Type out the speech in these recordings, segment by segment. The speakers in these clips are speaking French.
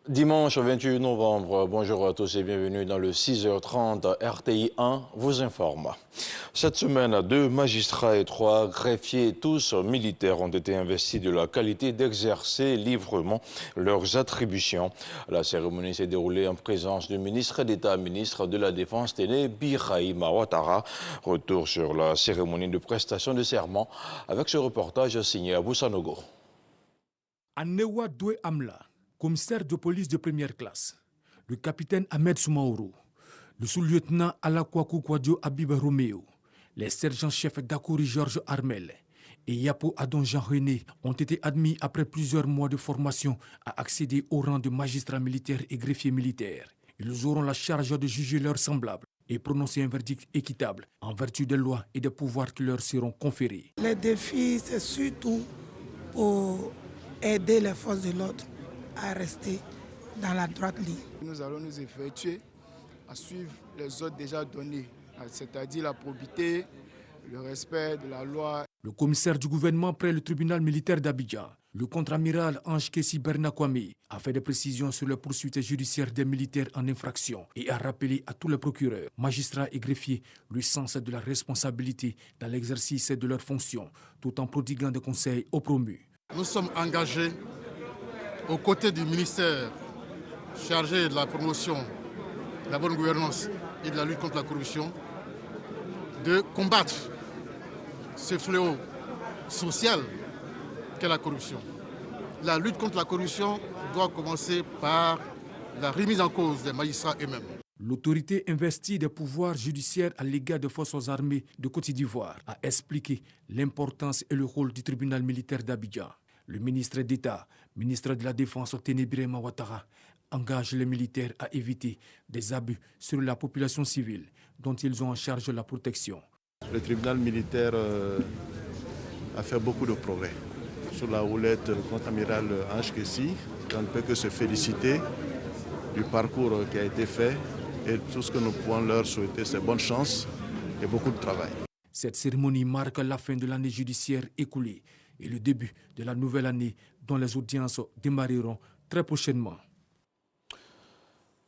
Dimanche 28 novembre, bonjour à tous et bienvenue dans le 6h30. RTI 1 vous informe. Cette semaine, 2 magistrats et 3 greffiers, tous militaires, ont été investis de la qualité d'exercer librement leurs attributions. La cérémonie s'est déroulée en présence du ministre d'État, ministre de la Défense, Téné Birahima Ouattara. Retour sur la cérémonie de prestation de serment avec ce reportage signé Abou Sanogo. Anewa Doué Amla, commissaire de police de première classe, le capitaine Ahmed Soumaoro, le sous-lieutenant Alakwaku Kwadjo Abib Romeo, les sergents-chefs Dakouri Georges Armel et Yapo Adon Jean-René ont été admis après plusieurs mois de formation à accéder au rang de magistrats militaires et greffiers militaires. Ils auront la charge de juger leurs semblables et prononcer un verdict équitable en vertu des lois et des pouvoirs qui leur seront conférés. Les défis, c'est surtout pour aider les forces de l'ordre à rester dans la droite ligne. Nous allons nous effectuer à suivre les ordres déjà donnés, c'est-à-dire la probité, le respect de la loi. Le commissaire du gouvernement près le tribunal militaire d'Abidjan, le contre-amiral Ange Kessi Bernakwame, a fait des précisions sur les poursuites judiciaires des militaires en infraction et a rappelé à tous les procureurs, magistrats et greffiers le sens de la responsabilité dans l'exercice de leurs fonctions, tout en prodiguant des conseils aux promus. Nous sommes engagés aux côtés du ministère chargé de la promotion, de la bonne gouvernance et de la lutte contre la corruption, de combattre ce fléau social qu'est la corruption. La lutte contre la corruption doit commencer par la remise en cause des magistrats eux-mêmes. L'autorité investie des pouvoirs judiciaires à l'égard des forces armées de Côte d'Ivoire a expliqué l'importance et le rôle du tribunal militaire d'Abidjan. Le ministre d'État, ministre de la Défense, Téné Birahima Ouattara, engage les militaires à éviter des abus sur la population civile dont ils ont en charge la protection. Le tribunal militaire a fait beaucoup de progrès. Sous la houlette du contre-amiral Ange Kessi, on ne peut que se féliciter du parcours qui a été fait et tout ce que nous pouvons leur souhaiter, c'est bonne chance et beaucoup de travail. Cette cérémonie marque la fin de l'année judiciaire écoulée et le début de la nouvelle année dont les audiences démarreront très prochainement.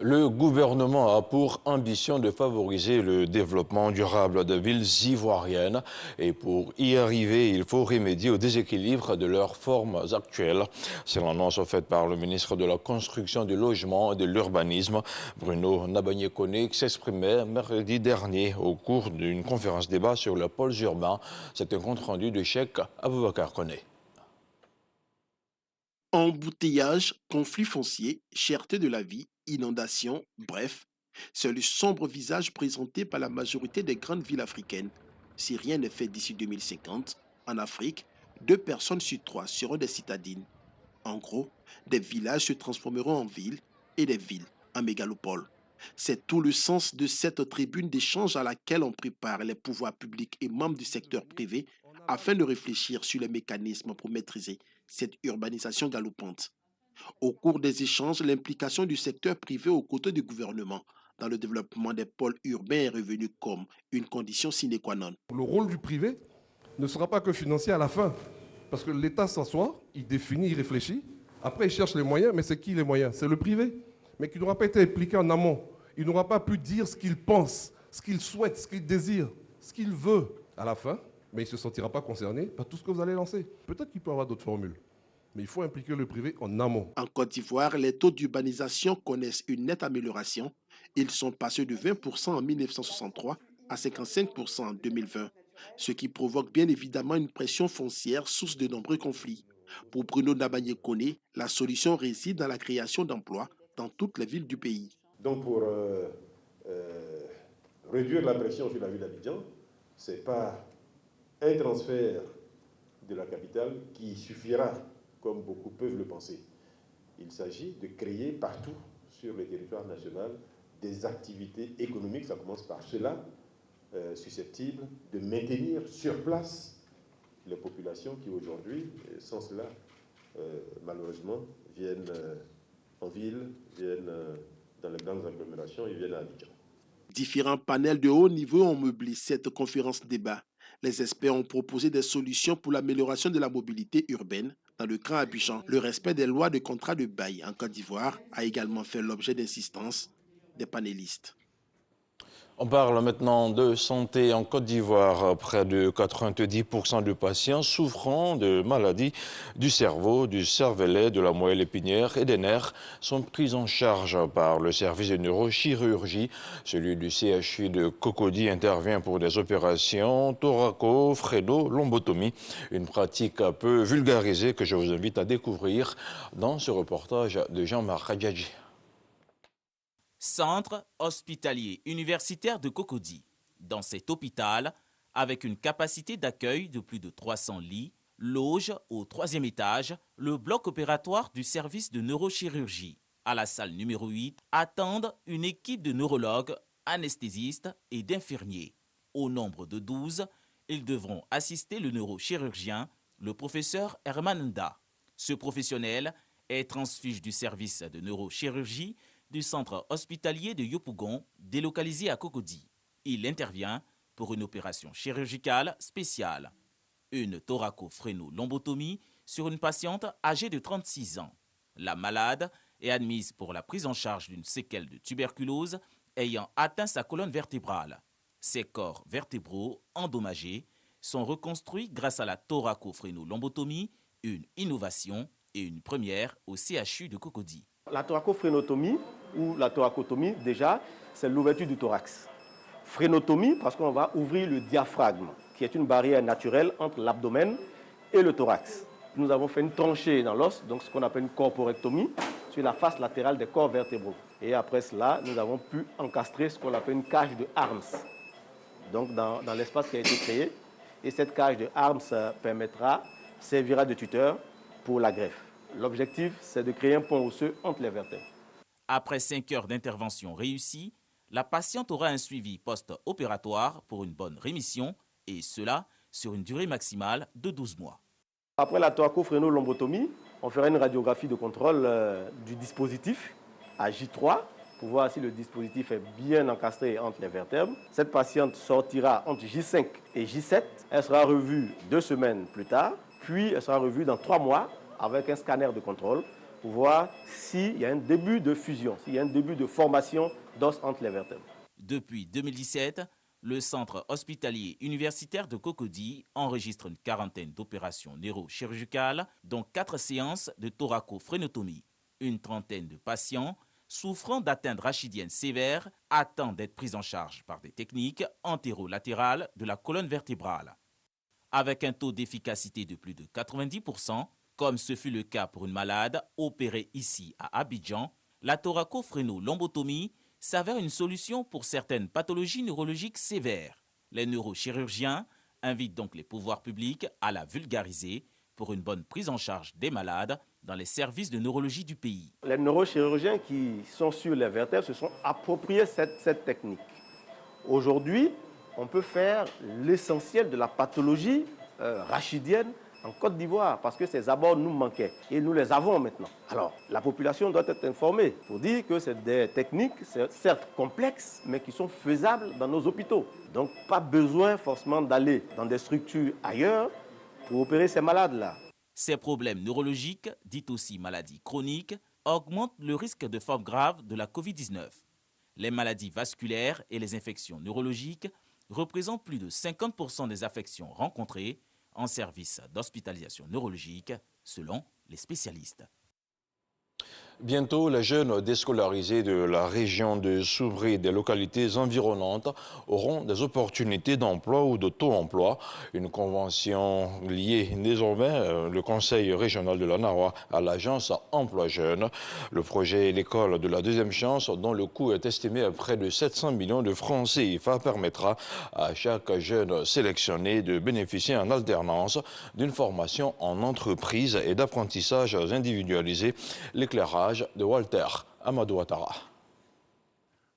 Le gouvernement a pour ambition de favoriser le développement durable de villes ivoiriennes et pour y arriver, il faut remédier au déséquilibre de leurs formes actuelles. C'est l'annonce faite par le ministre de la Construction, du Logement et de l'Urbanisme, Bruno Nabagné-Koné, qui s'exprimait mercredi dernier au cours d'une conférence débat sur les pôles urbains. C'est un compte-rendu de Cheikh Aboubakar Koné. Embouteillage, conflits fonciers, cherté de la vie, inondations, bref, c'est le sombre visage présenté par la majorité des grandes villes africaines. Si rien n'est fait d'ici 2050, en Afrique, 2 personnes sur 3 seront des citadines. En gros, des villages se transformeront en villes et des villes en mégalopoles. C'est tout le sens de cette tribune d'échange à laquelle on prépare les pouvoirs publics et membres du secteur privé afin de réfléchir sur les mécanismes pour maîtriser cette urbanisation galopante. Au cours des échanges, l'implication du secteur privé aux côtés du gouvernement dans le développement des pôles urbains est revenue comme une condition sine qua non. Le rôle du privé ne sera pas que financier à la fin, parce que l'État s'assoit, il définit, il réfléchit, après il cherche les moyens, mais c'est qui les moyens? C'est le privé, mais qui n'aura pas été impliqué en amont. Il n'aura pas pu dire ce qu'il pense, ce qu'il souhaite, ce qu'il désire, ce qu'il veut à la fin, mais il ne se sentira pas concerné par tout ce que vous allez lancer. Peut-être qu'il peut y avoir d'autres formules, mais il faut impliquer le privé en amont. En Côte d'Ivoire, les taux d'urbanisation connaissent une nette amélioration. Ils sont passés de 20% en 1963 à 55% en 2020, ce qui provoque bien évidemment une pression foncière source de nombreux conflits. Pour Bruno Nabagné-Koné, la solution réside dans la création d'emplois dans toutes les villes du pays. Donc pour réduire la pression sur la ville d'Abidjan, ce n'est pas un transfert de la capitale qui suffira, comme beaucoup peuvent le penser. Il s'agit de créer partout sur le territoire national des activités économiques, ça commence par cela, susceptibles de maintenir sur place les populations qui aujourd'hui, sans cela, malheureusement, viennent en ville, viennent dans les grandes agglomérations et viennent à Abidjan. Différents panels de haut niveau ont meublé cette conférence débat. Les experts ont proposé des solutions pour l'amélioration de la mobilité urbaine dans le Grand Abidjan. Le respect des lois de contrat de bail en Côte d'Ivoire a également fait l'objet d'insistance des panélistes. On parle maintenant de santé en Côte d'Ivoire. Près de 90% de patients souffrant de maladies du cerveau, du cervelet, de la moelle épinière et des nerfs sont pris en charge par le service de neurochirurgie. Celui du CHU de Cocody intervient pour des opérations thoraco-phréno-lombotomie, une pratique peu vulgarisée que je vous invite à découvrir dans ce reportage de Jean-Marc Radjadji. Centre hospitalier universitaire de Cocody. Dans cet hôpital, avec une capacité d'accueil de plus de 300 lits, loge au 3e étage le bloc opératoire du service de neurochirurgie. À la salle numéro 8, attendent une équipe de neurologues, anesthésistes et d'infirmiers. Au nombre de 12, ils devront assister le neurochirurgien, le professeur Herman Nda. Ce professionnel est transfuge du service de neurochirurgie du centre hospitalier de Yopougon, délocalisé à Cocody. Il intervient pour une opération chirurgicale spéciale, une thoraco-phréno-lombotomie sur une patiente âgée de 36 ans. La malade est admise pour la prise en charge d'une séquelle de tuberculose ayant atteint sa colonne vertébrale. Ses corps vertébraux endommagés sont reconstruits grâce à la thoraco-phréno-lombotomie, une innovation et une première au CHU de Cocody. La thoraco-phrénotomie ou la thoracotomie, déjà, c'est l'ouverture du thorax. Phrénotomie, parce qu'on va ouvrir le diaphragme, qui est une barrière naturelle entre l'abdomen et le thorax. Nous avons fait une tranchée dans l'os, donc ce qu'on appelle une corporectomie, sur la face latérale des corps vertébraux. Et après cela, nous avons pu encastrer ce qu'on appelle une cage de Harms, donc dans l'espace qui a été créé. Et cette cage de Harms servira de tuteur pour la greffe. L'objectif, c'est de créer un pont osseux entre les vertèbres. Après 5 heures d'intervention réussie, la patiente aura un suivi post-opératoire pour une bonne rémission, et cela sur une durée maximale de 12 mois. Après la thoraco-phréno-lombotomie, on fera une radiographie de contrôle du dispositif à J3 pour voir si le dispositif est bien encastré entre les vertèbres. Cette patiente sortira entre J5 et J7. Elle sera revue 2 semaines plus tard, puis elle sera revue dans 3 mois avec un scanner de contrôle pour voir s'il y a un début de fusion, s'il y a un début de formation d'os entre les vertèbres. Depuis 2017, le centre hospitalier universitaire de Cocody enregistre une quarantaine d'opérations neurochirurgicales, dont 4 séances de thoraco-phrénotomie. Une trentaine de patients souffrant d'atteintes rachidiennes sévères attendent d'être pris en charge par des techniques antérolatérales de la colonne vertébrale. Avec un taux d'efficacité de plus de 90%, comme ce fut le cas pour une malade opérée ici à Abidjan, la thoraco-phréno-lombotomie s'avère une solution pour certaines pathologies neurologiques sévères. Les neurochirurgiens invitent donc les pouvoirs publics à la vulgariser pour une bonne prise en charge des malades dans les services de neurologie du pays. Les neurochirurgiens qui sont sur les vertèbres se sont appropriés cette technique. Aujourd'hui, on peut faire l'essentiel de la pathologie rachidienne en Côte d'Ivoire, parce que ces abords nous manquaient et nous les avons maintenant. Alors, la population doit être informée pour dire que c'est des techniques, certes complexes, mais qui sont faisables dans nos hôpitaux. Donc, pas besoin forcément d'aller dans des structures ailleurs pour opérer ces malades-là. Ces problèmes neurologiques, dits aussi maladies chroniques, augmentent le risque de forme grave de la Covid-19. Les maladies vasculaires et les infections neurologiques représentent plus de 50% des affections rencontrées en service d'hospitalisation neurologique, selon les spécialistes. Bientôt, les jeunes déscolarisés de la région de Soubri et des localités environnantes auront des opportunités d'emploi ou d'auto-emploi. Une convention liée désormais le Conseil régional de la Nahua à l'agence Emploi Jeunes. Le projet L'école de la deuxième chance, dont le coût est estimé à près de 700 millions de francs CFA, permettra à chaque jeune sélectionné de bénéficier en alternance d'une formation en entreprise et d'apprentissage individualisé. L'éclairage de Walter Amadou Ouattara.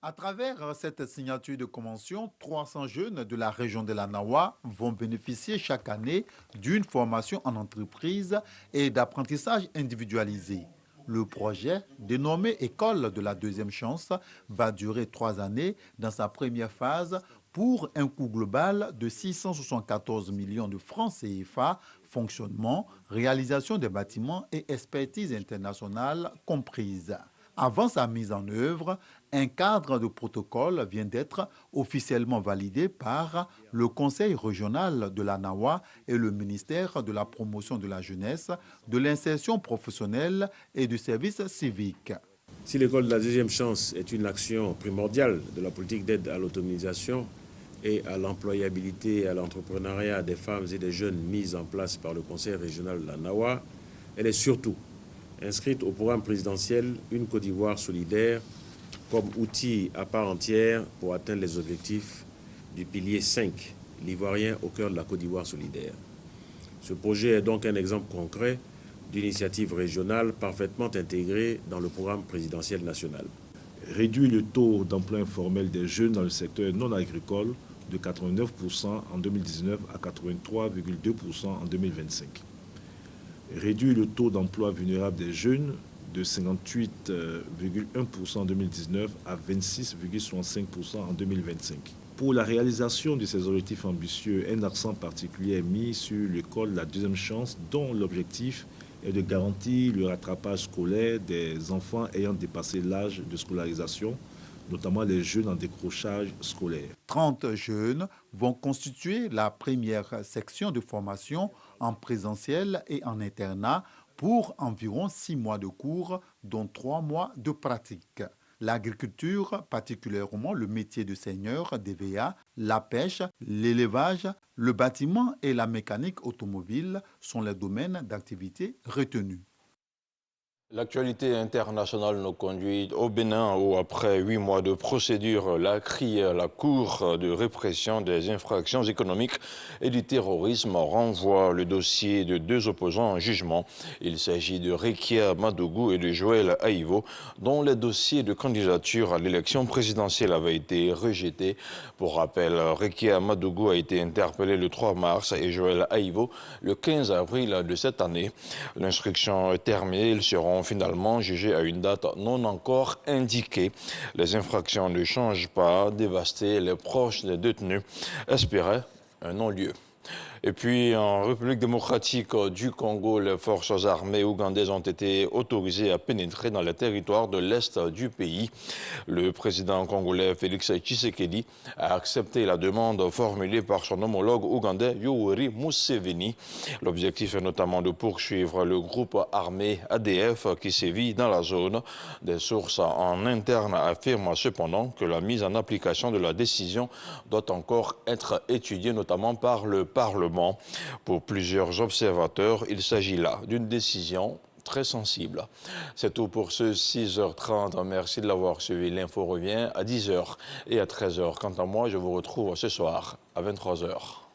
À travers cette signature de convention, 300 jeunes de la région de la Nahua vont bénéficier chaque année d'une formation en entreprise et d'apprentissage individualisé. Le projet, dénommé École de la deuxième chance, va durer 3 années dans sa première phase pour un coût global de 674 millions de francs CFA, fonctionnement, réalisation des bâtiments et expertise internationale comprises. Avant sa mise en œuvre, un cadre de protocole vient d'être officiellement validé par le Conseil régional de la Nawa et le ministère de la Promotion de la Jeunesse, de l'Insertion professionnelle et du service civique. Si l'école de la deuxième chance est une action primordiale de la politique d'aide à l'autonomisation et à l'employabilité et à l'entrepreneuriat des femmes et des jeunes mise en place par le Conseil régional de la Nawa, elle est surtout inscrite au programme présidentiel Une Côte d'Ivoire solidaire comme outil à part entière pour atteindre les objectifs du pilier 5, l'Ivoirien au cœur de la Côte d'Ivoire solidaire. Ce projet est donc un exemple concret d'initiative régionale parfaitement intégrée dans le programme présidentiel national. Réduire le taux d'emploi informel des jeunes dans le secteur non agricole de 89% en 2019 à 83,2% en 2025. Réduire le taux d'emploi vulnérable des jeunes de 58,1% en 2019 à 26,65% en 2025. Pour la réalisation de ces objectifs ambitieux, un accent particulier est mis sur l'école de la deuxième chance, dont l'objectif est de garantir le rattrapage scolaire des enfants ayant dépassé l'âge de scolarisation, notamment les jeunes en décrochage scolaire. 30 jeunes vont constituer la première section de formation en présentiel et en internat pour environ 6 mois de cours, dont 3 mois de pratique. L'agriculture, particulièrement le métier de seigneur DVA, la pêche, l'élevage, le bâtiment et la mécanique automobile sont les domaines d'activité retenus. L'actualité internationale nous conduit au Bénin où, après 8 mois de procédure, la CRI, la Cour de répression des infractions économiques et du terrorisme, renvoie le dossier de 2 opposants en jugement. Il s'agit de Rekia Madougou et de Joël Aïvo, dont les dossiers de candidature à l'élection présidentielle avaient été rejetés. Pour rappel, Rekia Madougou a été interpellé le 3 mars et Joël Aïvo le 15 avril de cette année. L'instruction est terminée, ils seront finalement jugés à une date non encore indiquée. Les infractions ne changent pas, dévaster les proches des détenus espéraient un non-lieu. Et puis, en République démocratique du Congo, les forces armées ougandaises ont été autorisées à pénétrer dans les territoires de l'Est du pays. Le président congolais Félix Tshisekedi a accepté la demande formulée par son homologue ougandais Yoweri Museveni. L'objectif est notamment de poursuivre le groupe armé ADF qui sévit dans la zone. Des sources en interne affirment cependant que la mise en application de la décision doit encore être étudiée, notamment par le Parlement. Pour plusieurs observateurs, il s'agit là d'une décision très sensible. C'est tout pour ce 6h30. Merci de l'avoir suivi. L'info revient à 10h et à 13h. Quant à moi, je vous retrouve ce soir à 23h.